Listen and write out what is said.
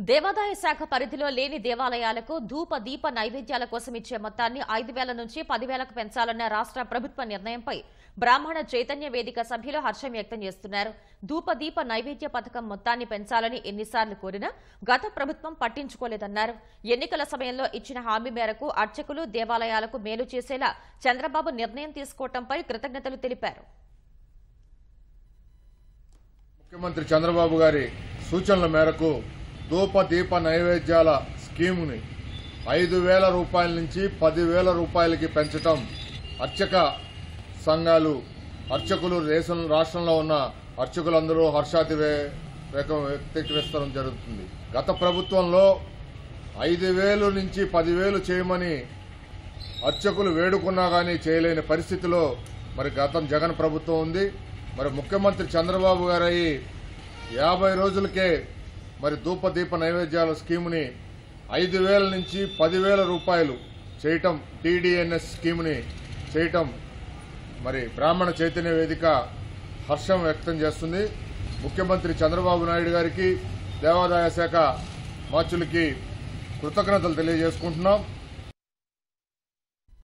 దేవాదాయ శాఖ పరిధిలో లేని దేవాలయాలకు ధూప దీప నైవేద్యాల కోసం ఇచ్చే మొత్తాన్ని 5,000 నుంచి 10,000కు పెంచాలన్న రాష్ట్ర ప్రభుత్వ నిర్ణయంపై బ్రాహ్మణ చైతన్య వేదిక సభ్యులు హర్షం వ్యక్తం చేస్తున్నారు. ధూప దీప నైవేద్య పథకం మొత్తాన్ని పెంచాలని ఎన్నిసార్లు కోరినా గత ప్రభుత్వం పట్టించుకోలేదన్నారు. ఎన్నికల సమయంలో ఇచ్చిన హామీ మేరకు అర్చకులు దేవాలయాలకు మేలు చేసేలా చంద్రబాబు నిర్ణయం తీసుకోవడంపై కృతజ్ఞతలు తెలిపారు. ముఖ్యమంత్రి చంద్రబాబు గారి సూచనల మేరకు ధూప దీప నైవేద్యాల స్కీముని 5,000 రూపాయల నుంచి 10,000 రూపాయలకి పెంచడం అర్చక సంఘాలు అర్చకులు రాష్ట్రంలో ఉన్న అర్చకులందరూ వ్యక్తీకరిస్తడం జరుగుతుంది. గత ప్రభుత్వంలో 5,000 నుంచి 10,000 చేయమని అర్చకులు వేడుకున్నా కానీ చేయలేని పరిస్థితిలో మరి జగన్ ప్రభుత్వం ఉంది. మరి ముఖ్యమంత్రి చంద్రబాబు గారు 50 రోజులకే మరి ధూప దీప నైవేద్యాల స్కీముని 5,000 నుంచి 10,000 రూపాయలు చేయటం, TDNS స్కీముని చేయటం మరి బ్రాహ్మణ చైతన్య వేదిక హర్షం వ్యక్తం చేస్తుంది. ముఖ్యమంత్రి చంద్రబాబు నాయుడు గారికి, దేవాదాయ శాఖ మార్చులకి కృతజ్ఞతలు తెలియజేసుకుంటున్నాం.